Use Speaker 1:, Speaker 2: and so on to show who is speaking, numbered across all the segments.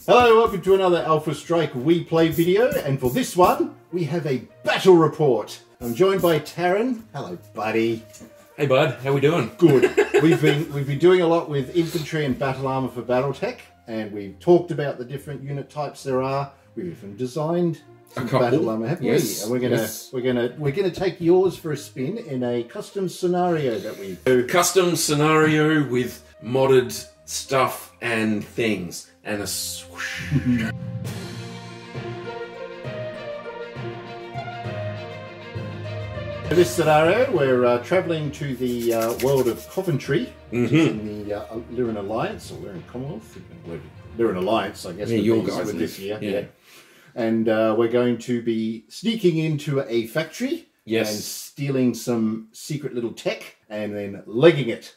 Speaker 1: Hello, welcome to another Alpha Strike We Play video, and for this one, we have a battle report. I'm joined by Tarron. Hello, buddy.
Speaker 2: Hey, bud. How we doing?
Speaker 1: Good. We've been doing a lot with infantry and battle armor for BattleTech, and we've talked about the different unit types there are. We've even designed some battle armor, haven't we? And we're gonna take yours for a spin in a custom scenario that we do.
Speaker 2: Custom scenario with modded stuff and things and a swoosh.
Speaker 1: In this scenario, we're travelling to the world of Coventry, which is in the Lyran Alliance, or Lyran Commonwealth? Lyran Alliance, I guess,
Speaker 2: yeah, your guys
Speaker 1: with this year. Yeah. And we're going to be sneaking into a factory and stealing some secret little tech and then legging it.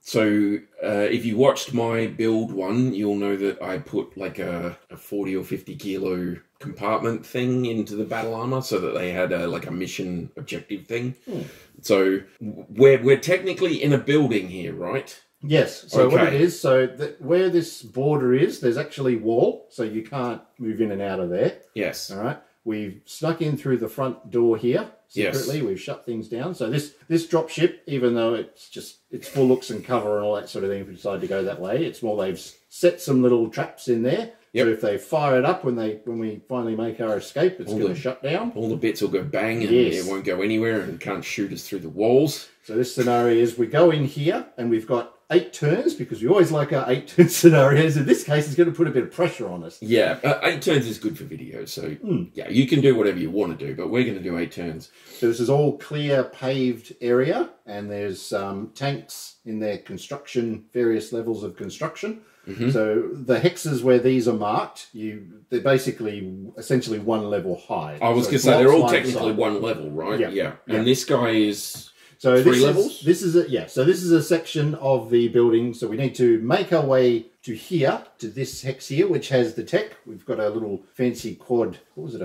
Speaker 2: So if you watched my build one, you'll know that I put like a 40 or 50 kilo compartment thing into the battle armor so that they had like a mission objective thing. So we're technically in a building here, right?
Speaker 1: Yes. So what it is, where this border is, there's actually wall, so you can't move in and out of there. Yes. All right. We've snuck in through the front door here secretly. We've shut things down. So this dropship, even though it's full looks and cover and all that sort of thing, if we decide to go that way, it's more they've set some little traps in there. So if they fire it up when we finally make our escape, it's going to shut down. All the
Speaker 2: bits will go bang and it won't go anywhere and can't shoot us through the walls.
Speaker 1: So this scenario is we go in here and we've got 8 turns because we always like our 8-turn scenarios. In this case, it's going to put a bit of pressure on us.
Speaker 2: Yeah, 8 turns is good for video. So yeah, you can do whatever you want to do, but we're going to do 8 turns.
Speaker 1: So this is all clear paved area and there's tanks in their construction, various levels of construction. So the hexes where these are marked, they're basically essentially one level high.
Speaker 2: I was going to say they're all technically one level, right? Yeah. And this guy is 3 levels.
Speaker 1: This is a section of the building. So we need to make our way to here, to this hex here, which has the tech. We've got a little fancy quad. What was it?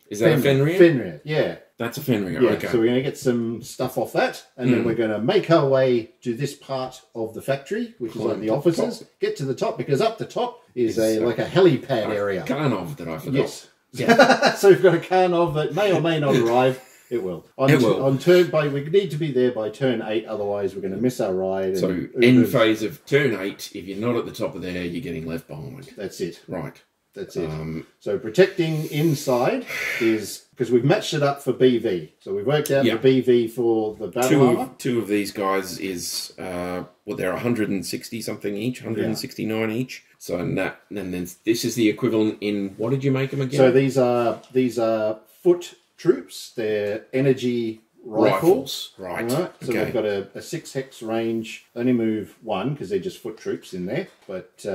Speaker 2: Is that a Fenrir?
Speaker 1: Fenrir, yeah.
Speaker 2: That's a Fenrir, okay.
Speaker 1: So we're going to get some stuff off that, and then we're going to make our way to this part of the factory, which is like the offices. Get to the top, because up the top is like a helipad area.
Speaker 2: Karnov that I forgot.
Speaker 1: Yes. Yeah. So we've got a Karnov that may or may not arrive. It will. We need to be there by turn 8, otherwise we're going to miss our ride.
Speaker 2: So end phase of turn 8, if you're not at the top of there, you're getting left behind.
Speaker 1: That's it.
Speaker 2: Right.
Speaker 1: That's it. So protecting inside is, because we've matched it up for BV. So we've worked out the BV for the battle armor.
Speaker 2: Two of these guys is, they're 160 something each, 169 each. So then this is the equivalent in, what did you make them again?
Speaker 1: So these are foot troops. They're energy rifles.
Speaker 2: Right.
Speaker 1: So they've got a 6 hex range. They only move 1 because they're just foot troops in there. But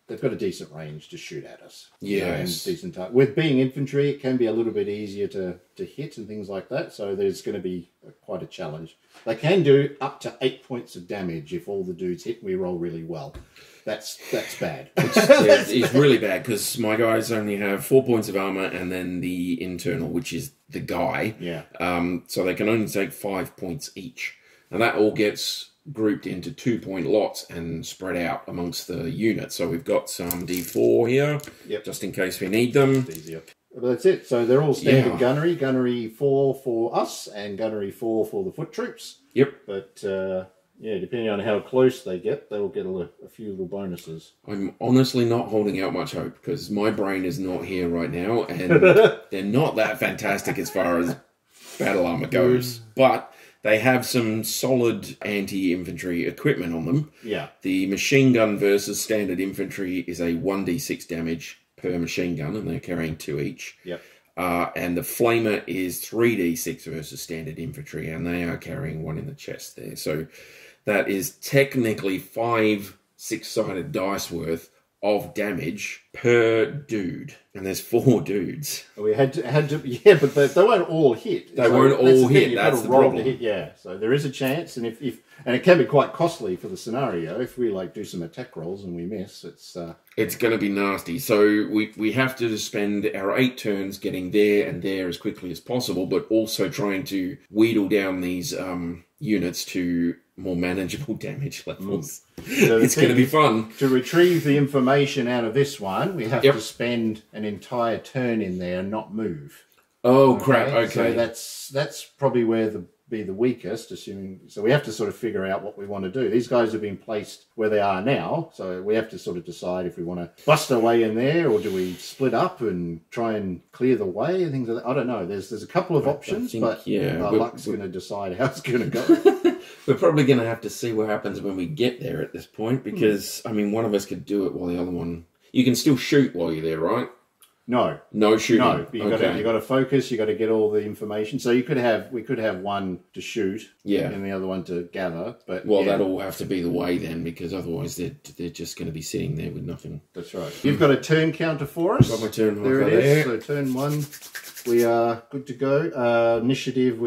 Speaker 1: they've got a decent range to shoot at us.
Speaker 2: Yes.
Speaker 1: Decent time. With being infantry, it can be a little bit easier to hit and things like that. So there's going to be quite a challenge. They can do up to 8 points of damage if all the dudes hit. We roll really well. That's bad.
Speaker 2: It's really bad because my guys only have 4 points of armor and then the internal, which is the guy.
Speaker 1: Yeah.
Speaker 2: So they can only take 5 points each, and that all gets grouped into 2-point lots and spread out amongst the units. So we've got some D4 here, just in case we need them.
Speaker 1: Easier. But that's it. So they're all standard gunnery. Gunnery 4 for us and gunnery 4 for the foot troops.
Speaker 2: Yep.
Speaker 1: But depending on how close they get, they'll get a few little bonuses.
Speaker 2: I'm honestly not holding out much hope because my brain is not here right now, and they're not that fantastic as far as battle armor goes. But they have some solid anti-infantry equipment on them. Yeah. The machine gun versus standard infantry is a 1d6 damage per machine gun, and they're carrying 2 each. Yep. And the flamer is 3d6 versus standard infantry, and they are carrying 1 in the chest there. So that is technically 5 6-sided dice worth of damage per dude, and there's 4 dudes.
Speaker 1: We had to, but they won't all hit.
Speaker 2: They won't all hit. That's the problem.
Speaker 1: Yeah, so there is a chance, and and it can be quite costly for the scenario if we do some attack rolls and we miss. It's
Speaker 2: going to be nasty. So we have to spend our 8 turns getting there and there as quickly as possible, but also trying to wheedle down these units to more manageable damage levels. So it's going to be fun.
Speaker 1: To retrieve the information out of this one, we have to spend an entire turn in there and not move.
Speaker 2: Oh, crap. Okay.
Speaker 1: So that's probably where be the weakest, assuming. So we have to sort of figure out what we want to do. These guys have been placed where they are now, so we have to sort of decide if we want to bust our way in there, or do we split up and try and clear the way and things like that. I don't know. There's a couple of options, but our luck's going to decide how it's going to go.
Speaker 2: We're probably going to have to see what happens when we get there at this point, because I mean, one of us could do it while the other one. You can still shoot while you're there, right?
Speaker 1: No
Speaker 2: shooting.
Speaker 1: No, you got to focus. You got to get all the information. So we could have one to shoot, and the other one to gather. But
Speaker 2: that'll have to be the way then, because otherwise they're just going to be sitting there with nothing.
Speaker 1: That's right. You've got a turn counter for us.
Speaker 2: Got my turn.
Speaker 1: There it is. So turn 1, we are good to go. Initiative,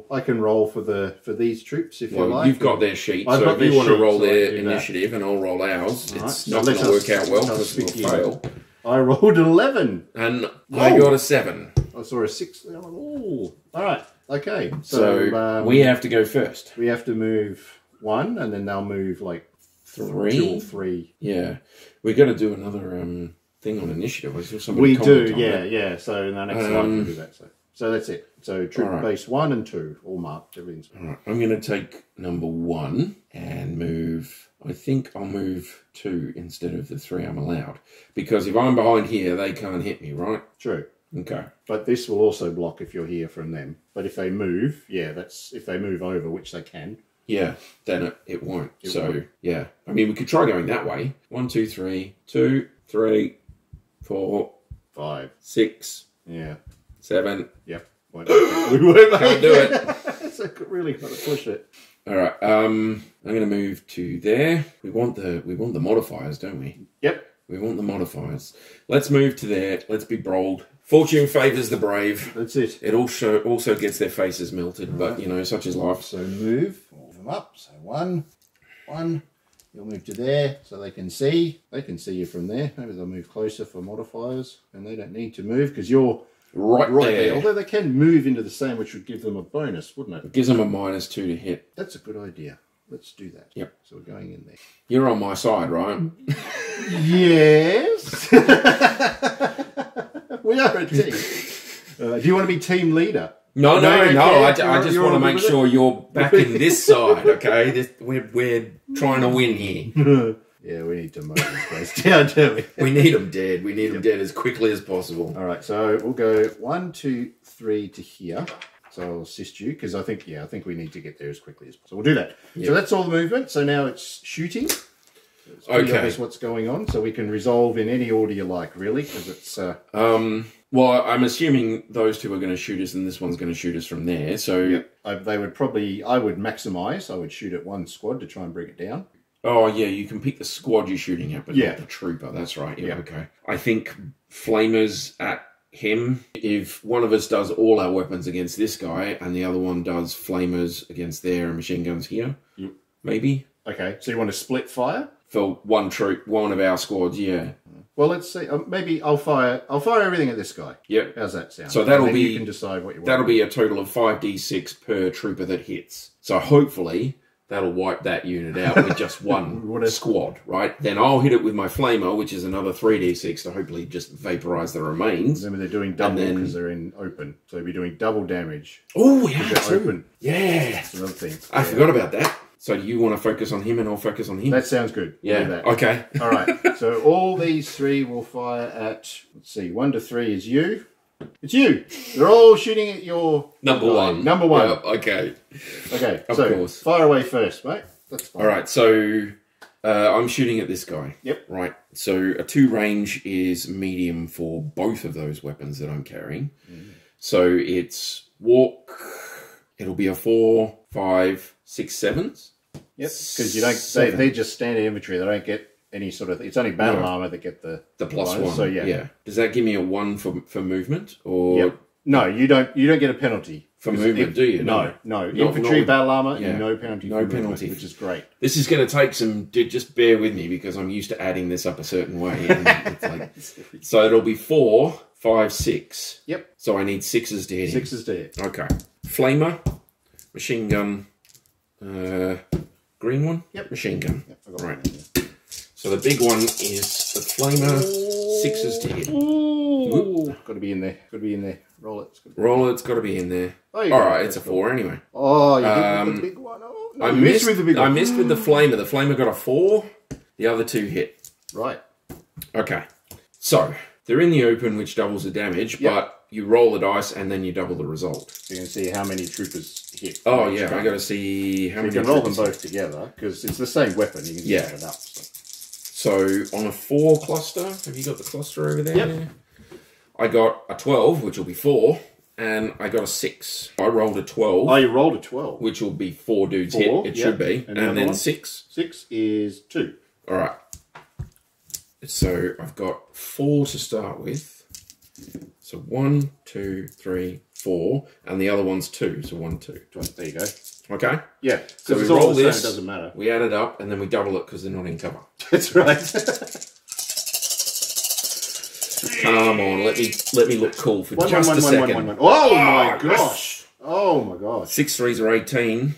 Speaker 1: I can roll for these troops if you like.
Speaker 2: You've got their sheet, so if you want to roll their initiative and I'll roll ours, it's not going to work out well because we'll fail.
Speaker 1: I rolled an 11.
Speaker 2: And I got a 7.
Speaker 1: I saw a 6. Oh, all right. Okay.
Speaker 2: So we have to go first.
Speaker 1: We have to move 1, and then they'll move like
Speaker 2: 3.
Speaker 1: 2 or 3.
Speaker 2: Yeah. We've got to do another thing on initiative.
Speaker 1: We do, yeah. So in the next one, we can do that. So that's it. So troop base 1 and 2, all marked. Everything's
Speaker 2: all right. I'm going to take number 1 and move. I think I'll move 2 instead of the 3 I'm allowed. Because if I'm behind here, they can't hit me, right?
Speaker 1: True.
Speaker 2: Okay.
Speaker 1: But this will also block if you're here from them. But if they move, that's if they move over, which they can.
Speaker 2: Yeah, then it won't. Yeah. I mean, we could try going that way. 1, 2, 3. 2, 3, 4,
Speaker 1: 5,
Speaker 2: 6.
Speaker 1: Yeah.
Speaker 2: 7.
Speaker 1: Yep.
Speaker 2: We can't do it.
Speaker 1: So really got to push it.
Speaker 2: All right. I'm going to move to there. We want the modifiers, don't we?
Speaker 1: Yep.
Speaker 2: We want the modifiers. Let's move to there. Let's be bold. Fortune favours the brave.
Speaker 1: That's it.
Speaker 2: It also gets their faces melted, but such is life.
Speaker 1: So move them up. So 1. You'll move to there so they can see. They can see you from there. Maybe they'll move closer for modifiers, and they don't need to move because you're right there. Although they can move into the same, which would give them a bonus, wouldn't it?
Speaker 2: It gives them a -2 to hit.
Speaker 1: That's a good idea. Let's do that.
Speaker 2: Yep.
Speaker 1: So we're going in there.
Speaker 2: You're on my side, right?
Speaker 1: Yes. We are a team. Do you want to be team leader?
Speaker 2: No. I just want to make sure you're backing this side, okay? We're trying to win here.
Speaker 1: Yeah, we need to mow these guys down, don't we?
Speaker 2: We need them dead. We need them dead as quickly as possible.
Speaker 1: All right, so we'll go 1, 2, 3 to here. So I'll assist you because I think we need to get there as quickly as possible. We'll do that. Yep. So that's all the movement. So now it's shooting. So it's pretty obvious what's going on. So we can resolve in any order you like, really, because it's.
Speaker 2: Well, I'm assuming those two are going to shoot us, and this one's going to shoot us from there. So
Speaker 1: they would probably. I would maximise. I would shoot at one squad to try and bring it down.
Speaker 2: Oh yeah, you can pick the squad you're shooting at, but not the trooper. That's right. Yeah. Okay. I think flamers at him. If one of us does all our weapons against this guy, and the other one does flamers against there and machine guns here, maybe.
Speaker 1: Okay, so you want to split fire
Speaker 2: for one troop, one of our squads? Yeah.
Speaker 1: Well, let's see. Maybe I'll fire everything at this guy.
Speaker 2: Yep.
Speaker 1: How's that sound?
Speaker 2: So that'll be.
Speaker 1: You can decide what you want.
Speaker 2: That'll be a total of 5d6 per trooper that hits. So hopefully that'll wipe that unit out with just one squad, right? Then I'll hit it with my flamer, which is another 3d6 to hopefully just vaporize the remains.
Speaker 1: Remember, they're doing double because they're in open. So they'll be doing double damage.
Speaker 2: Oh, yeah, true.
Speaker 1: Open.
Speaker 2: Yeah.
Speaker 1: That's another thing.
Speaker 2: I forgot about that. So do you want to focus on him and I'll focus on him?
Speaker 1: That sounds good.
Speaker 2: Yeah.
Speaker 1: We'll do that.
Speaker 2: Okay.
Speaker 1: All right. So all these 3 will fire at, let's see, 1 to 3 is you. It's you. They're all shooting at your...
Speaker 2: Number 1.
Speaker 1: Number 1.
Speaker 2: Yep, okay.
Speaker 1: Okay.
Speaker 2: Of course.
Speaker 1: Fire away first, mate. That's fine.
Speaker 2: All right. So I'm shooting at this guy.
Speaker 1: Yep.
Speaker 2: Right. So a 2 range is medium for both of those weapons that I'm carrying. So it's walk. It'll be a 4, 5, 6, 7s.
Speaker 1: Yep. Because you don't. They just standard infantry. They don't get any sort of. It's only battle armor that get the
Speaker 2: +1.
Speaker 1: So yeah.
Speaker 2: Does that give me a 1 for movement or?
Speaker 1: Yep. No, you don't. You don't get a penalty
Speaker 2: for movement, do you?
Speaker 1: No. Infantry, battle armor, no penalty.
Speaker 2: No penalty,
Speaker 1: which is great.
Speaker 2: This is going to take some. Just bear with me because I'm used to adding this up a certain way. And it's like, so it'll be 4, 5, 6.
Speaker 1: Yep.
Speaker 2: So I need 6s to hit him.
Speaker 1: 6s to hit.
Speaker 2: Okay. Flamer, machine gun, green one?
Speaker 1: Yep.
Speaker 2: Machine gun.
Speaker 1: Yep, I got
Speaker 2: right. So the big one is the flamer, 6s to hit.
Speaker 1: Ooh. Got to be in there. Got to be in there. Roll it.
Speaker 2: It's got to be in there.
Speaker 1: Oh,
Speaker 2: alright, it's a 4 anyway.
Speaker 1: Oh, you hit with the big one. Oh, no, I missed with the big one.
Speaker 2: I missed with the flamer. The flamer got a 4. The other 2 hit.
Speaker 1: Right.
Speaker 2: Okay. So, they're in the open, which doubles the damage, but you roll the dice and then you double the result.
Speaker 1: So you can see how many troopers hit.
Speaker 2: Oh, yeah. I got to see how many
Speaker 1: you can roll them both together, because it's the same weapon. You can add it up.
Speaker 2: So, on a 4 cluster, have you got the cluster over there?
Speaker 1: Yep.
Speaker 2: I got a 12, which will be 4, and I got a 6. I rolled a 12.
Speaker 1: Oh, you rolled a 12.
Speaker 2: Which will be 4 dudes hit. It should be. And then 6.
Speaker 1: 6 is 2.
Speaker 2: All right. So I've got 4 to start with. So 1, 2, 3, 4, and the other one's 2. So 1, 2.
Speaker 1: There you go.
Speaker 2: Okay.
Speaker 1: Yeah.
Speaker 2: So we roll this.
Speaker 1: It doesn't matter.
Speaker 2: We add it up, and then we double it because they're not in cover.
Speaker 1: That's right.
Speaker 2: Come on, let me look cool for just a second.
Speaker 1: Oh my gosh! Oh my gosh!
Speaker 2: 6 3s are 18.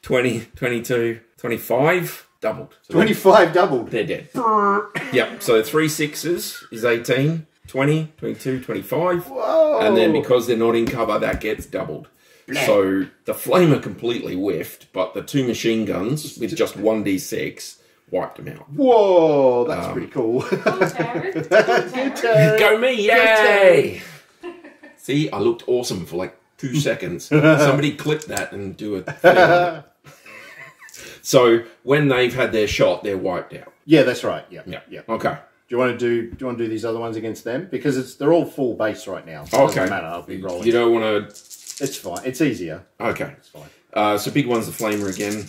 Speaker 2: 20, 22, 25. Doubled. So
Speaker 1: 25 doubled.
Speaker 2: They're dead. Yep. So 3 6s is 18, 20, 22, 25.
Speaker 1: Whoa.
Speaker 2: And then because they're not in cover, that gets doubled. Blah. So the flamer completely whiffed, but the 2 machine guns with just 1d6 wiped them out.
Speaker 1: Whoa, that's pretty cool.
Speaker 3: Go, Tarron.
Speaker 2: Go me, yay! See, I looked awesome for like 2 seconds. Somebody clip that and do it. So when they've had their shot, they're wiped out.
Speaker 1: Yeah, that's right. Yeah.
Speaker 2: Okay.
Speaker 1: Do you want to do these other ones against them? Because they're all full base right now. So it doesn't matter. I'll be rolling.
Speaker 2: You don't want to.
Speaker 1: It's fine. It's easier.
Speaker 2: Okay.
Speaker 1: It's fine.
Speaker 2: So big one's the flamer again.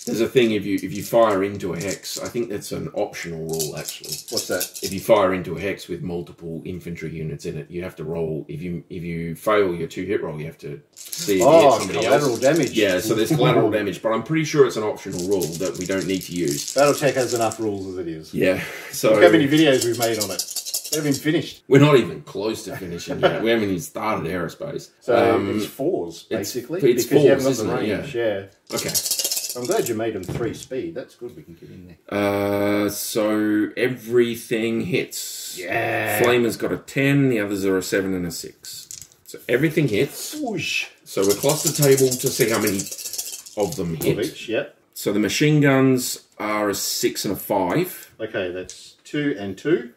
Speaker 2: There's a thing if you fire into a hex. I think that's an optional rule actually.
Speaker 1: What's that?
Speaker 2: If you fire into a hex with multiple infantry units in it, you have to roll. If you fail your 2-hit roll, you have to see if you hit somebody
Speaker 1: collateral
Speaker 2: else.
Speaker 1: damage.
Speaker 2: Yeah, so there's collateral damage, but I'm pretty sure it's an optional rule that we don't need to use.
Speaker 1: BattleTech has enough rules as it is.
Speaker 2: Yeah. So
Speaker 1: look how many videos we've made on it. They haven't even finished.
Speaker 2: We're not even close to finishing yet. We haven't even started aerospace.
Speaker 1: So it's 4s basically.
Speaker 2: It's
Speaker 1: because
Speaker 2: 4s,
Speaker 1: you haven't got
Speaker 2: isn't
Speaker 1: the
Speaker 2: it?
Speaker 1: range.
Speaker 2: Yeah. Okay.
Speaker 1: I'm glad you made them 3 speed. That's good. We can get in there.
Speaker 2: So everything hits.
Speaker 1: Yeah.
Speaker 2: Flamer's got a 10. The others are a 7 and a 6. So everything hits.
Speaker 1: Whoosh.
Speaker 2: So we cross the table to see how many of them hit.
Speaker 1: Of each, yep.
Speaker 2: So the machine guns are a 6 and a 5.
Speaker 1: Okay, that's 2 and 2.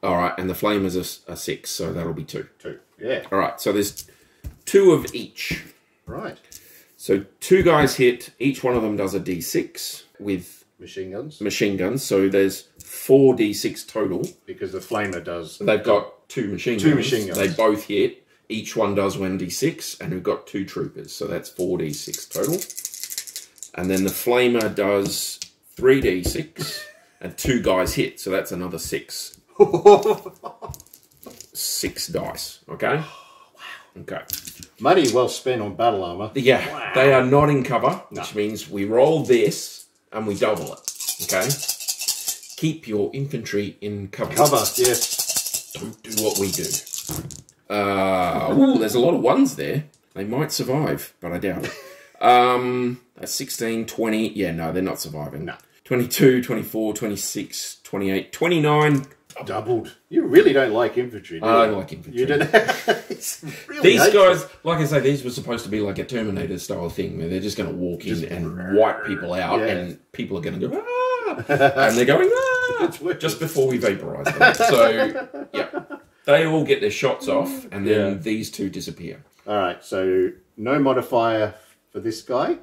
Speaker 2: All right, and the flamer's a 6, so that'll be 2.
Speaker 1: 2, yeah.
Speaker 2: All right, so there's 2 of each.
Speaker 1: Right.
Speaker 2: So 2 guys hit. Each one of them does a d6 with
Speaker 1: machine
Speaker 2: guns. So there's 4 d6 total.
Speaker 1: Because the flamer does.
Speaker 2: They've got 2 machine guns. They both hit. Each one does 1d6, and we've got 2 troopers. So that's 4d6 total. And then the flamer does 3d6, and 2 guys hit. So that's another 6. 6 dice. Okay. Wow. Okay.
Speaker 1: Money well spent on battle armor.
Speaker 2: Yeah, wow. They are not in cover, which means we roll this and we double it. Okay? Keep your infantry in cover.
Speaker 1: Cover, yes.
Speaker 2: Don't do what we do. Ooh, there's a lot of 1s there. They might survive, but I doubt it. That's 16, 20. Yeah, no, they're not surviving. No. 22, 24, 26, 28, 29.
Speaker 1: Doubled. You really don't like infantry, do you?
Speaker 2: I don't like infantry.
Speaker 1: You don't. Really
Speaker 2: these guys, like I say, these were supposed to be like a Terminator style thing where they're just going to walk in and wipe people out, and people are going to go, ah! And they're going, ah! Just before we vaporize them. So, yeah. They all get their shots off, and then these 2 disappear.
Speaker 1: All right, so no modifier for this guy,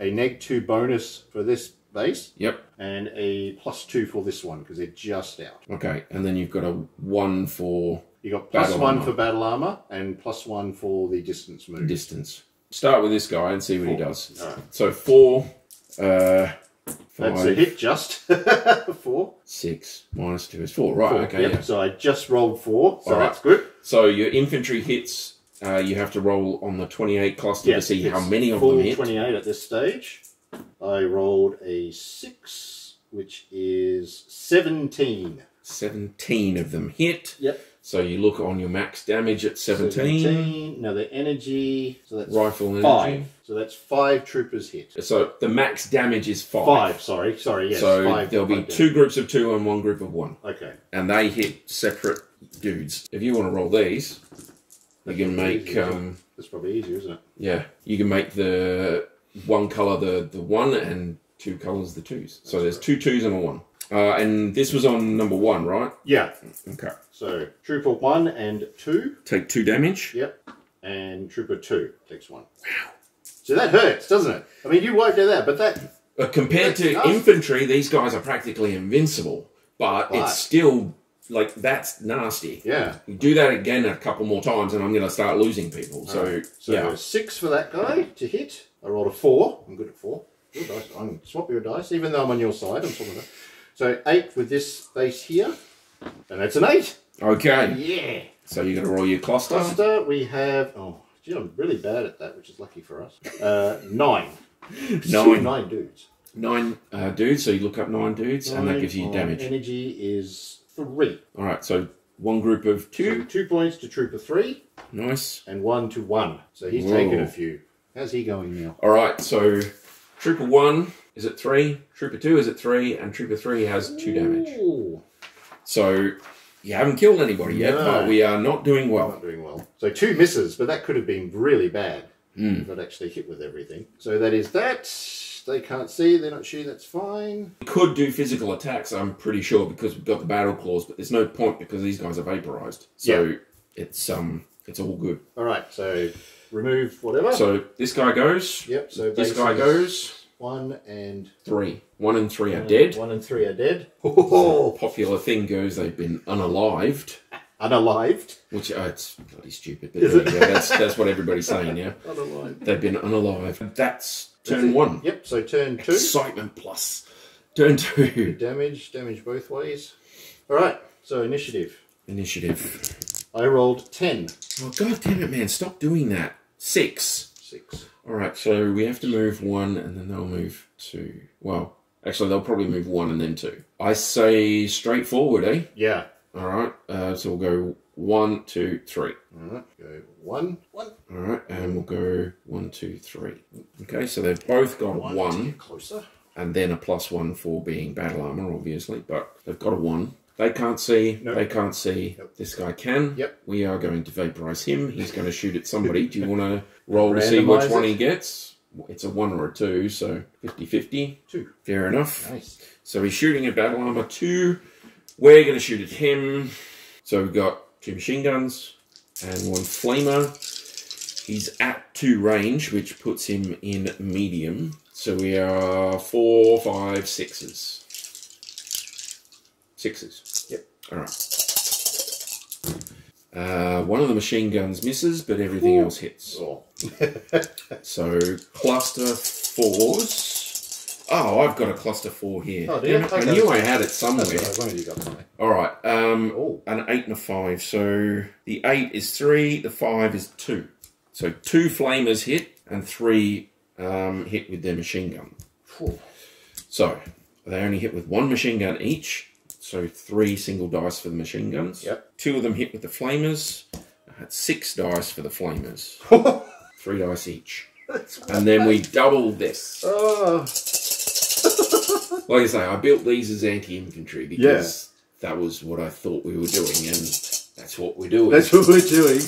Speaker 1: a -2 bonus for this base.
Speaker 2: Yep.
Speaker 1: And a +2 for this one, because they're just out.
Speaker 2: Okay, and then you've got a 1 for...
Speaker 1: You got +1 for battle armor, and +1 for the distance move.
Speaker 2: Distance. Start with this guy and see what he does.
Speaker 1: All right.
Speaker 2: So 4...
Speaker 1: 5, that's a hit, just. 4.
Speaker 2: 6 -2 is 4. Right,
Speaker 1: 4.
Speaker 2: okay.
Speaker 1: Yep.
Speaker 2: Yeah.
Speaker 1: So I just rolled 4, so that's good.
Speaker 2: So your infantry hits, you have to roll on the 28 cluster to see how many of them hit.
Speaker 1: 28 at this stage. I rolled a 6, which is 17.
Speaker 2: 17 of them hit.
Speaker 1: Yep.
Speaker 2: So you look on your max damage at 17.
Speaker 1: Now the energy, so that's
Speaker 2: rifle
Speaker 1: 5.
Speaker 2: energy.
Speaker 1: So that's 5 troopers hit.
Speaker 2: So the max damage is 5.
Speaker 1: 5, sorry, yes.
Speaker 2: So
Speaker 1: 5,
Speaker 2: there'll be 2 groups of 2 and 1 group of 1.
Speaker 1: Okay.
Speaker 2: And they hit separate dudes. If you want to roll these, you can make...
Speaker 1: that's probably easier, isn't it?
Speaker 2: Yeah. You can make the one colour the 1 and 2 colours the 2s. So there's 2 2s and a 1. And this was on number 1, right?
Speaker 1: Yeah.
Speaker 2: Okay.
Speaker 1: So Trooper 1 and 2
Speaker 2: take 2 damage.
Speaker 1: Yep. And Trooper 2 takes 1. Wow. So that hurts, doesn't it? I mean, you wiped it out, but that...
Speaker 2: But compared to infantry, these guys are practically invincible. But it's still, like, that's nasty.
Speaker 1: Yeah.
Speaker 2: You do that again a couple more times and I'm going to start losing people. So yeah.
Speaker 1: 6 for that guy to hit. I rolled a 4. I'm good at 4. Good dice. I'm going to swap your dice, even though I'm on your side. I'm swapping that. So 8 with this base here. And that's an 8.
Speaker 2: Okay.
Speaker 1: Yeah.
Speaker 2: So you're going to roll your cluster.
Speaker 1: Cluster, we have... Oh, gee, I'm really bad at that, which is lucky for us. 9. 9 dudes.
Speaker 2: 9 dudes, so you look up 9 dudes, and that gives you damage.
Speaker 1: Energy is 3.
Speaker 2: Alright, so 1 group of 2.
Speaker 1: So 2 points to Trooper 3.
Speaker 2: Nice.
Speaker 1: And 1 to 1. So he's taken a few. How's he going now?
Speaker 2: Alright, so Trooper 1 is at 3, Trooper 2 is at 3, and Trooper 3 has 2 damage.
Speaker 1: Ooh.
Speaker 2: So you haven't killed anybody yet, but we are not doing well.
Speaker 1: Not doing well. So 2 misses, but that could have been really bad. Not actually hit with everything. So that is that. They can't see, they're not shooting, that's fine.
Speaker 2: We could do physical attacks, I'm pretty sure, because we've got the battle claws, but there's no point because these guys are vaporized. So it's all good.
Speaker 1: Alright, so remove whatever.
Speaker 2: So this guy goes.
Speaker 1: Yep, so
Speaker 2: this guy goes.
Speaker 1: 1 and
Speaker 2: 3. 1 and 3 are dead.
Speaker 1: 1 and 3 are dead.
Speaker 2: Oh. Popular thing goes, they've been unalived.
Speaker 1: Unalived?
Speaker 2: Which, it's bloody stupid, but that's what everybody's saying, yeah?
Speaker 1: Unalived.
Speaker 2: They've been unalived. That's turn 1.
Speaker 1: Yep, so turn 2.
Speaker 2: Excitement plus. Turn 2.
Speaker 1: Damage both ways. Alright, so initiative.
Speaker 2: Initiative.
Speaker 1: I rolled 10.
Speaker 2: Oh, god damn it, man, stop doing that. 6.
Speaker 1: 6.
Speaker 2: Alright, so we have to move 1 and then they'll move 2. Well, actually, they'll probably move 1 and then 2. I say straightforward, eh?
Speaker 1: Yeah.
Speaker 2: Alright, so we'll go 1, 2, 3.
Speaker 1: Alright, go 1, 1.
Speaker 2: Alright, and we'll go 1, 2, 3. Okay, so they've both got 1.
Speaker 1: Closer.
Speaker 2: And then a +1 for being battle armor, obviously, but they've got a 1. They can't see. Nope. They can't see. Nope. This guy can.
Speaker 1: Yep.
Speaker 2: We are going to vaporize him. He's going to shoot at somebody. Do you want to roll to see which one he gets? It's a 1 or a 2, so 50-50.
Speaker 1: 2.
Speaker 2: Fair enough.
Speaker 1: Nice.
Speaker 2: So he's shooting at battle armor 2. We're going to shoot at him. So we've got 2 machine guns and 1 flamer. He's at 2 range, which puts him in medium. So we are 4, 5, 6s. 6s.
Speaker 1: Yep.
Speaker 2: All right. One of the machine guns misses, but everything else hits.
Speaker 1: Oh.
Speaker 2: So cluster 4s. Oh, I've got a cluster 4 here.
Speaker 1: Oh, dear.
Speaker 2: I knew I had it somewhere.
Speaker 1: That's right. You got mine.
Speaker 2: All right. An 8 and a 5. So the 8 is 3. The 5 is 2. So 2 flamers hit and 3 hit with their machine gun.
Speaker 1: Whew.
Speaker 2: So they only hit with 1 machine gun each. So 3 single dice for the machine guns.
Speaker 1: Yep.
Speaker 2: 2 of them hit with the flamers. I had 6 dice for the flamers. 3 dice each. And then we doubled this.
Speaker 1: Oh.
Speaker 2: Like I say, I built these as anti-infantry because that was what I thought we were doing, and that's what we're doing.
Speaker 1: That's what we're doing.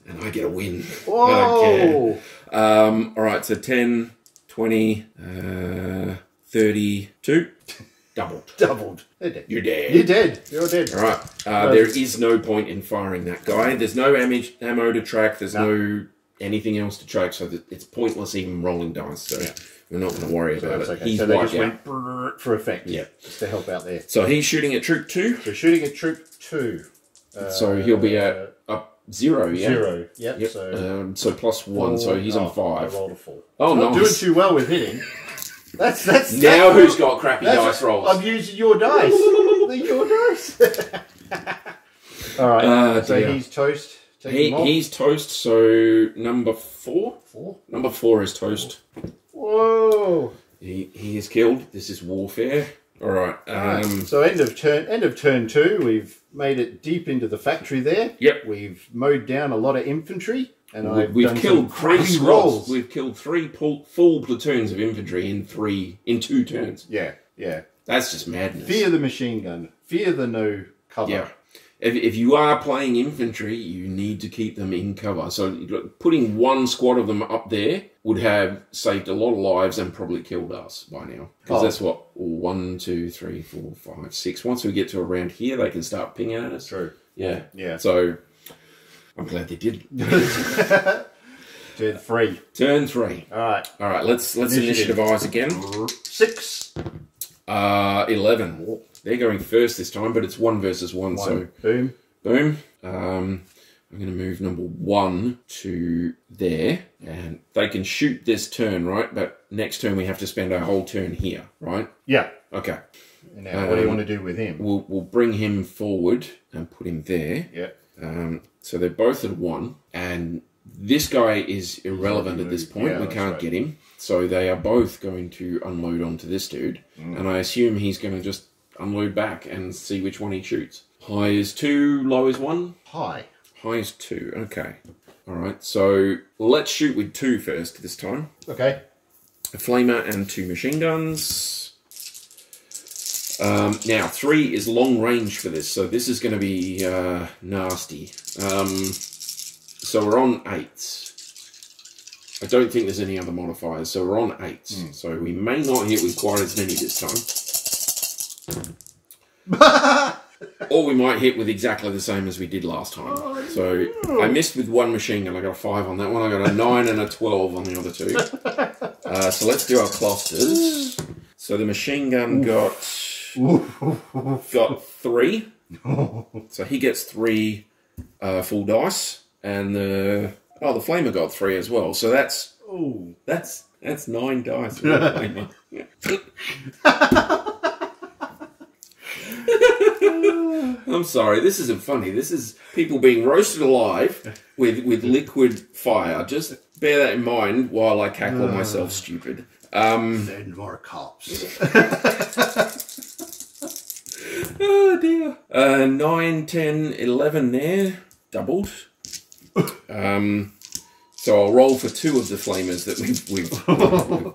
Speaker 2: And I get a win.
Speaker 1: Whoa!
Speaker 2: All right, so 10, 20, 32. Doubled.
Speaker 1: Doubled. They're dead.
Speaker 2: You're dead.
Speaker 1: You're dead. You're dead.
Speaker 2: All right. There is no point in firing that guy. There's no ammo to track. There's no anything else to track, so it's pointless even rolling dice. So we're not going to worry about it.
Speaker 1: Okay.
Speaker 2: He's
Speaker 1: so they just
Speaker 2: wiped
Speaker 1: went for effect.
Speaker 2: Yeah.
Speaker 1: Just to help out there.
Speaker 2: So he's shooting at troop 2.
Speaker 1: So shooting at troop 2.
Speaker 2: So he'll be at up 0, yeah?
Speaker 1: 0, yep.
Speaker 2: So +1, so he's on 5.
Speaker 1: I rolled a 4.
Speaker 2: Oh,
Speaker 1: Not
Speaker 2: nice.
Speaker 1: doing too well with hitting. That's
Speaker 2: now who's got crappy dice rolls?
Speaker 1: I'm using your dice. They're your dice. All right. So
Speaker 2: dear.
Speaker 1: he's toast.
Speaker 2: He's toast. So number 4.
Speaker 1: 4.
Speaker 2: Number 4 is toast.
Speaker 1: Whoa.
Speaker 2: He is killed. This is warfare. All right.
Speaker 1: So end of turn 2. We've made it deep into the factory there.
Speaker 2: Yep.
Speaker 1: We've mowed down a lot of infantry, and
Speaker 2: we've killed 3 rolls. We've killed 3 full platoons of infantry in 2 turns.
Speaker 1: Yeah.
Speaker 2: That's just madness.
Speaker 1: Fear the machine gun. Fear the no cover.
Speaker 2: Yeah. If you are playing infantry, you need to keep them in cover. So putting 1 squad of them up there would have saved a lot of lives and probably killed us by now. Because that's what, 1, 2, 3, 4, 5, 6. Once we get to around here, they can start pinging at us.
Speaker 1: True.
Speaker 2: Yeah.
Speaker 1: Yeah.
Speaker 2: So I'm glad they did.
Speaker 1: Turn 3.
Speaker 2: Turn 3.
Speaker 1: All right.
Speaker 2: Let's initiative-ise again.
Speaker 1: 6.
Speaker 2: 11. They're going first this time, but it's 1 versus 1. So
Speaker 1: boom.
Speaker 2: I'm going to move number 1 to there, and they can shoot this turn, right? But next turn we have to spend our whole turn here, right?
Speaker 1: Yeah.
Speaker 2: Okay.
Speaker 1: Now, what do you want to do with him?
Speaker 2: We'll bring him forward and put him there.
Speaker 1: Yeah.
Speaker 2: So they're both at 1, and this guy is irrelevant at this point.
Speaker 1: Yeah,
Speaker 2: we can't get him. So they are both going to unload onto this dude, and I assume he's going to just unload back and see which one he shoots. High is 2, low is 1?
Speaker 1: High
Speaker 2: is 2, okay. Alright, so let's shoot with 2 first this time.
Speaker 1: Okay.
Speaker 2: A flamer and 2 machine guns. Now, 3 is long range for this, so this is going to be nasty. So we're on 8s. I don't think there's any other modifiers, so we're on 8s. So we may not hit with quite as many this time. Or we might hit with exactly the same as we did last time. So I missed with 1 machine gun. I got a 5 on that one. I got a 9 and a 12 on the other 2. So let's do our clusters. So the machine gun got 3. So he gets 3 full dice. And the flamer got 3 as well. So that's 9 dice for the flamer. I'm sorry, this isn't funny. This is people being roasted alive with liquid fire. Just bear that in mind while I cackle myself stupid.
Speaker 1: Then more cops.
Speaker 2: Oh dear. 9, 10, 11 there. Doubled. So I'll roll for 2 of the flamers that we've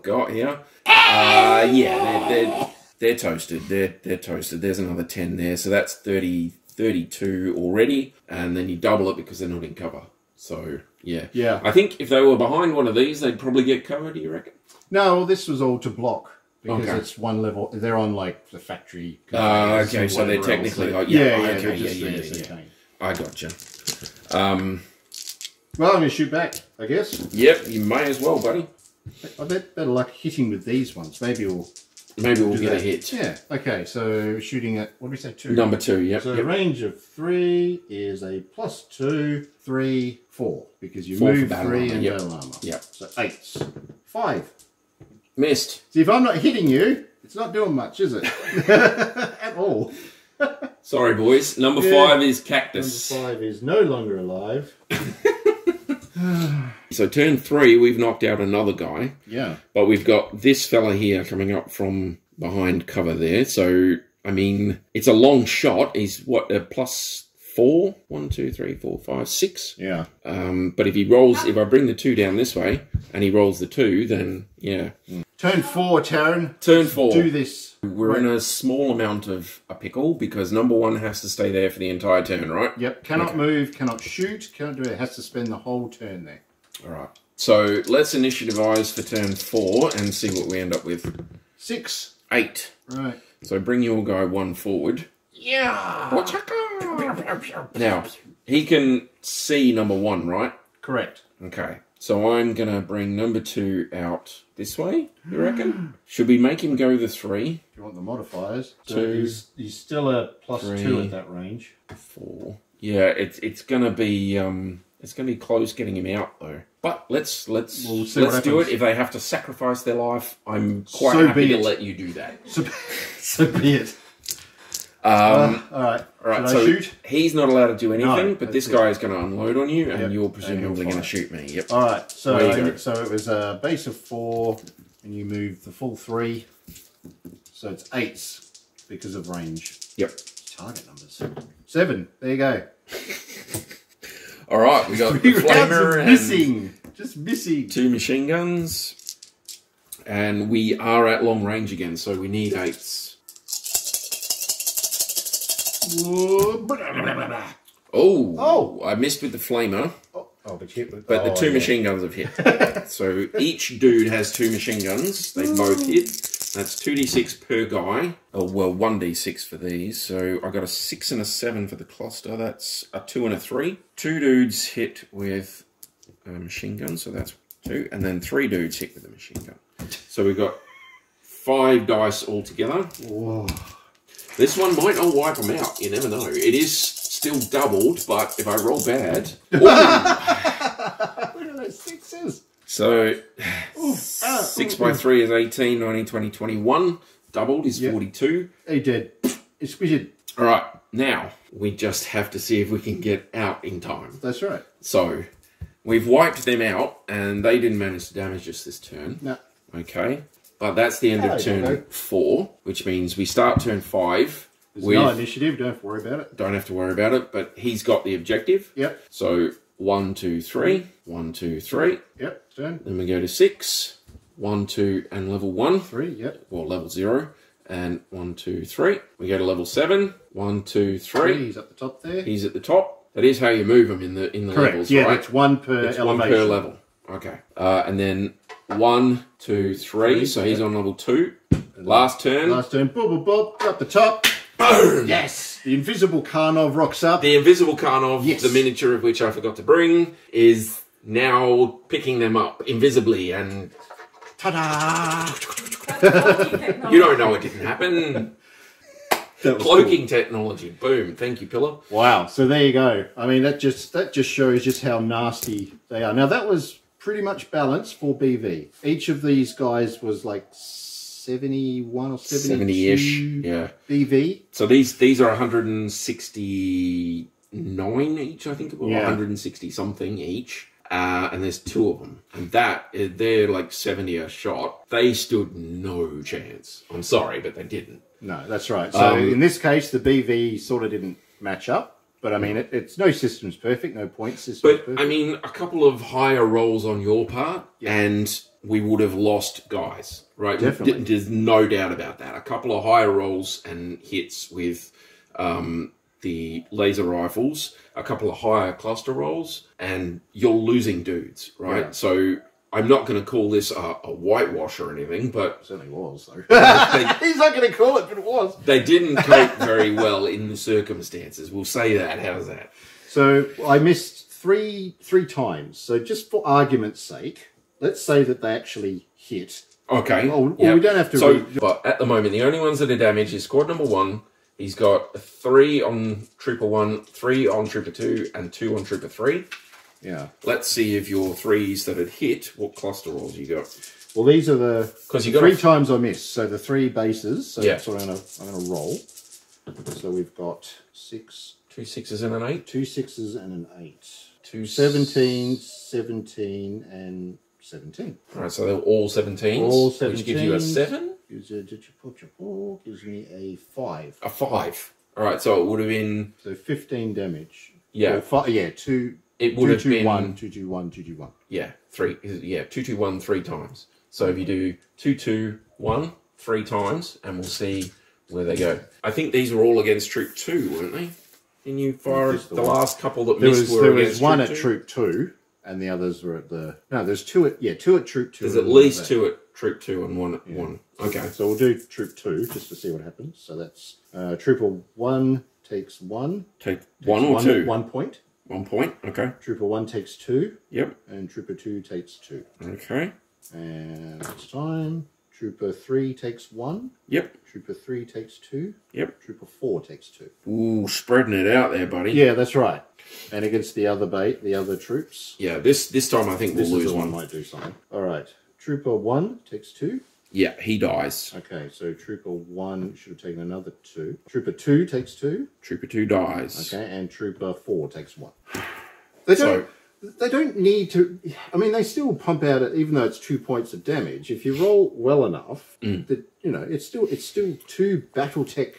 Speaker 2: got here. Yeah, they're toasted. They're toasted. There's another 10 there. So that's 32 already. And then you double it because they're not in cover. So, yeah.
Speaker 1: Yeah.
Speaker 2: I think if they were behind one of these, they'd probably get cover, do you reckon?
Speaker 1: No, well, this was all to block. Because it's 1 level. They're on, like, the factory.
Speaker 2: Okay, so they're technically...
Speaker 1: Yeah.
Speaker 2: I gotcha.
Speaker 1: Well, I'm going to shoot back, I guess.
Speaker 2: Yep, you may as well, buddy.
Speaker 1: I bet better luck hitting with these ones. Maybe we'll
Speaker 2: get a hit.
Speaker 1: Yeah, okay, so shooting at, what did we say, 2?
Speaker 2: Number 2, yep.
Speaker 1: So the range of 3 is a +2, 3, 4. Because you move 3 and battle armor.
Speaker 2: Yep.
Speaker 1: So 8s. 5.
Speaker 2: Missed.
Speaker 1: See, if I'm not hitting you, it's not doing much, is it? At all.
Speaker 2: Sorry, boys. Number 5 is Cactus.
Speaker 1: Number 5 is no longer alive.
Speaker 2: So turn 3, we've knocked out another guy.
Speaker 1: Yeah.
Speaker 2: But we've got this fella here coming up from behind cover there. So, I mean, it's a long shot. He's, what, a +4? 1, 2, 3, 4, 5, 6.
Speaker 1: Yeah.
Speaker 2: But if he rolls, if I bring the 2 down this way, and he rolls the 2, then, yeah.
Speaker 1: Turn 4, Tarron.
Speaker 2: Turn 4.
Speaker 1: Do this.
Speaker 2: We're in a small amount of a pickle because number 1 has to stay there for the entire turn, right?
Speaker 1: Yep. Cannot move, cannot shoot, cannot do it. It has to spend the whole turn there.
Speaker 2: All right. So let's initiative-ise for turn 4 and see what we end up with.
Speaker 1: 6.
Speaker 2: 8.
Speaker 1: Right.
Speaker 2: So bring your guy 1 forward.
Speaker 1: Yeah.
Speaker 2: Now, he can see number 1, right?
Speaker 1: Correct.
Speaker 2: Okay. So I'm going to bring number 2 out this way, you reckon? Should we make him go the 3?
Speaker 1: If you want the modifiers. So
Speaker 2: 2.
Speaker 1: He's still a +2
Speaker 2: 3,
Speaker 1: at that range.
Speaker 2: 4. Yeah, it's going to be close getting him out though. But let's do it. If they have to sacrifice their life, I'm quite happy to let you do that.
Speaker 1: So be it. All right.
Speaker 2: So
Speaker 1: shoot?
Speaker 2: he's not allowed to do anything,
Speaker 1: No,
Speaker 2: but this guy is going to unload on you, and you're presumably going to shoot me. Yep.
Speaker 1: All right. So
Speaker 2: so
Speaker 1: it was a base of 4, and you move the full 3. So it's 8s. because of range.
Speaker 2: Yep.
Speaker 1: Target numbers. 7. There you go.
Speaker 2: All right, we got
Speaker 1: 3
Speaker 2: the
Speaker 1: rounds
Speaker 2: flamer
Speaker 1: of missing. Just missing.
Speaker 2: 2 machine guns. And we are at long range again, so we need 8s. Oh, I missed with the flamer.
Speaker 1: Oh, but hit with,
Speaker 2: but the 2 machine guns have hit. So each dude has 2 machine guns. They both hit. That's 2d6 per guy. Oh, well, 1d6 for these. So I got a 6 and a 7 for the cluster. That's a 2 and a 3. 2 dudes hit with a machine gun, so that's 2. And then 3 dudes hit with a machine gun. So we've got 5 dice altogether. Whoa. This one might not wipe them out. You never know. It is still doubled, but if I roll bad... Look
Speaker 1: at those 6s.
Speaker 2: So, 6 by 3 is 18, 19, 20, 21. Doubled is 42.
Speaker 1: He did. It's squished.
Speaker 2: All right. Now, we just have to see if we can get out in time.
Speaker 1: That's right.
Speaker 2: So, we've wiped them out, and they didn't manage to damage us this turn.
Speaker 1: No.
Speaker 2: Okay. But that's the end of turn 4, which means we start turn 5.
Speaker 1: There's no initiative. Don't have to worry about it.
Speaker 2: Don't have to worry about it, but he's got the objective.
Speaker 1: Yep.
Speaker 2: So, 1, 2, 3. 1, 2, 3.
Speaker 1: Yep. Turn.
Speaker 2: Then we go to 6. 1, 2, and level 1.
Speaker 1: 3. Yep.
Speaker 2: Well, level 0. And 1, 2, 3. We go to level 7. 1, 2, 3.
Speaker 1: He's at the top there.
Speaker 2: He's at the top. That is how you move them in the levels,
Speaker 1: yeah,
Speaker 2: right?
Speaker 1: it's 1 per
Speaker 2: it's
Speaker 1: elevation.
Speaker 2: 1 per level. Okay. And then 1, 2, 3. So he's on level 2. Last turn.
Speaker 1: Last turn. Boop, boop, boop. Up the top.
Speaker 2: Boom!
Speaker 1: Yes! The invisible Karnov rocks up.
Speaker 2: The invisible Karnov, the miniature of which I forgot to bring, is now picking them up invisibly and... Ta-da! You don't know it didn't happen. Cloaking technology. Boom. Thank you, Pillar.
Speaker 1: Wow. So there you go. I mean, that just shows just how nasty they are. Now, that was pretty much balanced for BV. Each of these guys was like 71 or
Speaker 2: 70-ish, yeah.
Speaker 1: BV.
Speaker 2: So these are 169 each, I think, or 160 something each. And there's 2 of them. And they're like 70 a shot. They stood no chance. I'm sorry, but they didn't.
Speaker 1: No, that's right. So in this case, the BV sort of didn't match up. But I mean, it's no system's perfect, no point system's perfect.
Speaker 2: I mean, a couple of higher rolls on your part, and we would have lost guys, right?
Speaker 1: Definitely.
Speaker 2: There's no doubt about that. A couple of higher rolls and hits with the laser rifles, a couple of higher cluster rolls, and you're losing dudes, right? Yeah. So I'm not going to call this a whitewash or anything, but...
Speaker 1: It certainly was, though. He's not going to call it, but it was.
Speaker 2: They didn't cope very well in the circumstances. We'll say that. How's that?
Speaker 1: So I missed three times. So just for argument's sake, let's say that they actually hit.
Speaker 2: Okay.
Speaker 1: Well, we don't have to...
Speaker 2: But at the moment, the only ones that are damaged is squad number 1. He's got a 3 on Trooper 1, 3 on Trooper 2, and 2 on Trooper 3.
Speaker 1: Yeah.
Speaker 2: Let's see if your 3s that had hit, what cluster rolls you got.
Speaker 1: Well, these are the 3 times I missed. So the 3 bases. So that's what I'm going to roll. So we've got 6.
Speaker 2: 2 6s and an 8.
Speaker 1: 2 6s and an 8. 2 17, 17, and 17.
Speaker 2: All right, so they're all 17s.
Speaker 1: All 17s.
Speaker 2: Which gives you a 7?
Speaker 1: Gives me a 5.
Speaker 2: A 5. All right, so it would have been...
Speaker 1: So 15 damage.
Speaker 2: Yeah.
Speaker 1: 2...
Speaker 2: It would have been
Speaker 1: 1, 2, 2, 1, 2, 2, 1.
Speaker 2: Yeah, 3. Yeah, 2, 2, 1 3 times. So if you do 2, 2, 1 3 times, and we'll see where they go. I think these were all against Troop 2, weren't they? Didn't you fire the last couple that missed were against Troop 2?
Speaker 1: There was one at Troop 2, and the others were at the... No, there's 2 at Troop 2.
Speaker 2: There's at least 2 at Troop 2 and 1 at 1. Okay.
Speaker 1: So we'll do Troop 2 just to see what happens. So that's Trooper 1 takes 1.
Speaker 2: Take 1 or 2?
Speaker 1: 1 point.
Speaker 2: 1 point, okay.
Speaker 1: Trooper 1 takes 2.
Speaker 2: Yep.
Speaker 1: And Trooper 2 takes 2.
Speaker 2: Okay.
Speaker 1: And it's time. Trooper 3 takes 1.
Speaker 2: Yep.
Speaker 1: Trooper 3 takes 2.
Speaker 2: Yep.
Speaker 1: Trooper 4 takes 2.
Speaker 2: Ooh, spreading it out there, buddy.
Speaker 1: Yeah, that's right. And against the other troops.
Speaker 2: Yeah, this time I think we'll lose one.
Speaker 1: Might do something. All right. Trooper 1 takes 2.
Speaker 2: Yeah, he dies.
Speaker 1: Okay, so Trooper 1 should have taken another 2. Trooper 2 takes 2.
Speaker 2: Trooper 2 dies.
Speaker 1: Okay, and Trooper 4 takes 1. they don't need to. I mean, they still pump out it, even though it's 2 points of damage. If you roll well enough, that it's still 2 BattleTech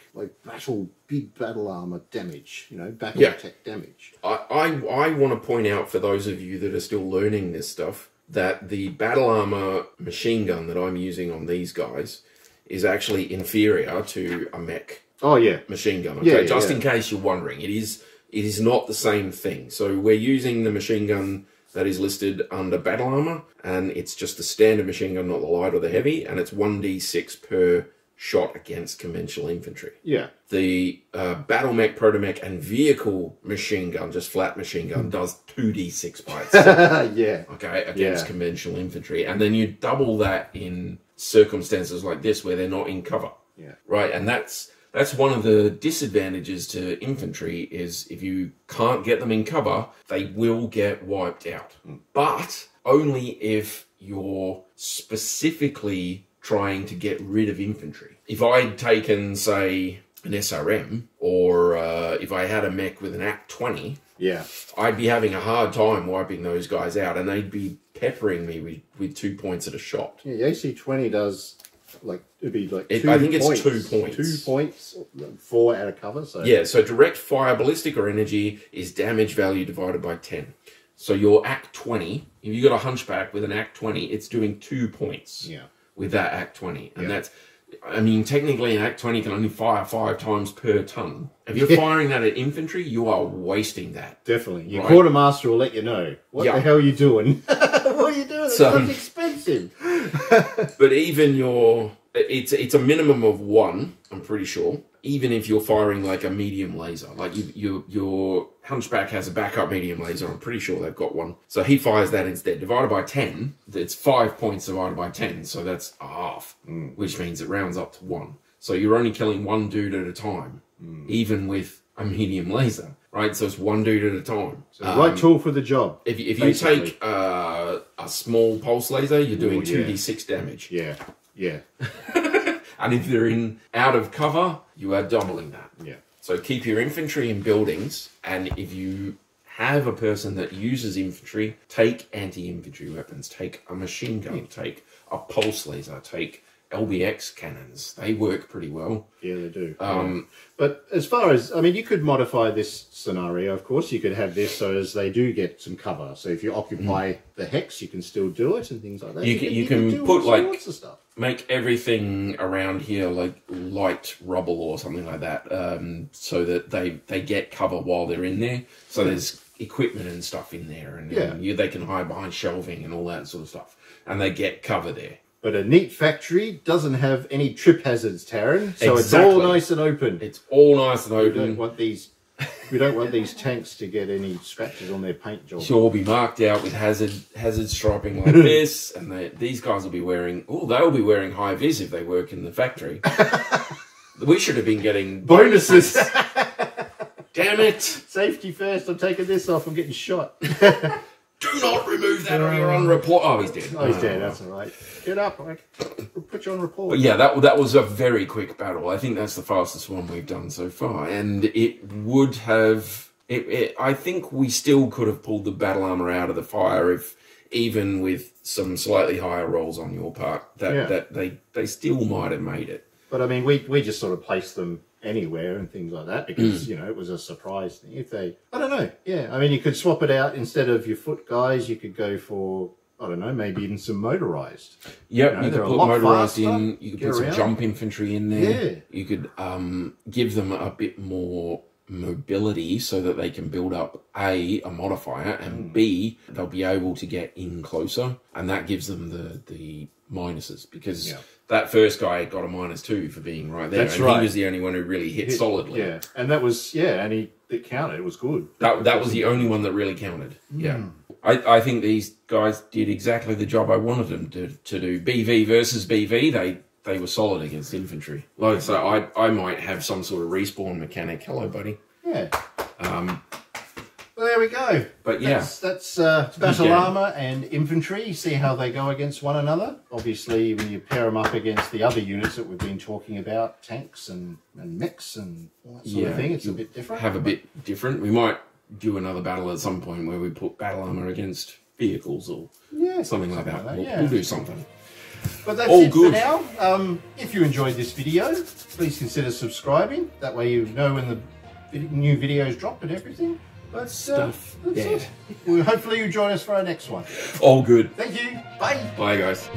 Speaker 1: big battle armor damage. BattleTech damage.
Speaker 2: I want to point out for those of you that are still learning this stuff that the battle armor machine gun that I'm using on these guys is actually inferior to a mech.
Speaker 1: Oh yeah,
Speaker 2: machine gun. Okay, just in case you're wondering, it is not the same thing. So we're using the machine gun that is listed under battle armor, and it's just the standard machine gun, not the light or the heavy, and it's 1d6 per shot against conventional infantry.
Speaker 1: Yeah.
Speaker 2: The battle mech, protomech, and vehicle machine gun, just flat machine gun, does 2d6 by itself.
Speaker 1: Yeah.
Speaker 2: Okay, against conventional infantry, and then you double that in circumstances like this where they're not in cover.
Speaker 1: Yeah.
Speaker 2: Right, and that's one of the disadvantages to infantry is if you can't get them in cover, they will get wiped out. But only if you're specifically trying to get rid of infantry. If I'd taken, say, an SRM, or if I had a mech with an Act 20, I'd be having a hard time wiping those guys out, and they'd be peppering me with 2 points at a shot.
Speaker 1: Yeah, the AC-20 does... it'd be like 2
Speaker 2: I think
Speaker 1: points.
Speaker 2: It's 2 points.
Speaker 1: 2 points, 4 out of cover. So
Speaker 2: yeah, so direct fire, ballistic, or energy is damage value divided by 10. So your Act 20, if you got a hunchback with an Act 20, it's doing 2 points with that Act 20. And that's, I mean, technically an Act 20 can only fire 5 times per ton. If you're firing that at infantry, you are wasting that.
Speaker 1: Definitely. Your quartermaster will let you know. What the hell are you doing? What are you doing? It's so expensive.
Speaker 2: But even it's a minimum of 1, I'm pretty sure. Even if you're firing like a medium laser, like your hunchback has a backup medium laser, I'm pretty sure they've got one. So he fires that instead. Divided by 10, it's 5 points divided by 10, so that's a half, which means it rounds up to 1. So you're only killing one dude at a time, even with a medium laser, right? So it's one dude at a time.
Speaker 1: So the right tool for the job.
Speaker 2: If you take a small pulse laser, you're doing 2d6 damage.
Speaker 1: Yeah, yeah.
Speaker 2: And if they're out of cover, you are doubling that.
Speaker 1: Yeah.
Speaker 2: So keep your infantry in buildings, and if you have a person that uses infantry, take anti-infantry weapons, take a machine gun, take a pulse laser, take LBX cannons. They work pretty well.
Speaker 1: Yeah, they do. But as far as, I mean, you could modify this scenario, of course. You could have this so as they do get some cover. So if you occupy the hex, you can still do it and things like that.
Speaker 2: You can put like, make everything around here like light rubble or something like that, so that they get cover while they're in there. So there's equipment and stuff in there, and they can hide behind shelving and all that sort of stuff, and they get cover there.
Speaker 1: But a neat factory doesn't have any trip hazards, Tarron. So it's all nice and open.
Speaker 2: It's all nice and open.
Speaker 1: We don't want these tanks to get any scratches on their paint job.
Speaker 2: Sure, will be marked out with hazard striping like this, and these guys will be wearing. Oh, they'll be wearing high vis if they work in the factory. We should have been getting
Speaker 1: bonuses.
Speaker 2: Damn it!
Speaker 1: Safety first. I'm taking this off. I'm getting shot.
Speaker 2: Do not remove that or you're on report. Oh, he's dead.
Speaker 1: Oh, he's dead. That's all right. Get up. We'll put you on report.
Speaker 2: But yeah, that was a very quick battle. I think that's the fastest one we've done so far. And it would have... I think we still could have pulled the battle armor out of the fire if, even with some slightly higher rolls on your part, that they still might have made it.
Speaker 1: But I mean, we just sort of placed them anywhere and things like that because it was a surprise thing. If they, I don't know, I mean, you could swap it out instead of your foot guys. You could go for, I don't know, maybe even some motorized.
Speaker 2: Yep, you could put motorized in. You could put some jump infantry in there.
Speaker 1: Yeah,
Speaker 2: you could give them a bit more mobility so that they can build up a modifier, and B, they'll be able to get in closer, and that gives them the minuses because. Yeah. That first guy got a -2 for being right there. That's right. He was the only one who really hit solidly.
Speaker 1: Yeah, and that was, and it counted. It was good.
Speaker 2: That was the only one that really counted. Yeah. I think these guys did exactly the job I wanted them to do. BV versus BV, they were solid against infantry. Like, so I might have some sort of respawn mechanic. Hello, buddy.
Speaker 1: Yeah. Well, there we go.
Speaker 2: But yeah,
Speaker 1: that's battle armor and infantry. See how they go against one another. Obviously, when you pair them up against the other units that we've been talking about, tanks and mechs and all that sort of thing, it's a bit different.
Speaker 2: Have a bit different. We might do another battle at some point where we put battle armor against vehicles or something like that. We'll do something.
Speaker 1: But that's it for now. If you enjoyed this video, please consider subscribing. That way you know when the new videos drop and everything. But
Speaker 2: Stuff dead.
Speaker 1: Well, hopefully you join us for our next one.
Speaker 2: All good.
Speaker 1: Thank you. Bye.
Speaker 2: Bye, guys.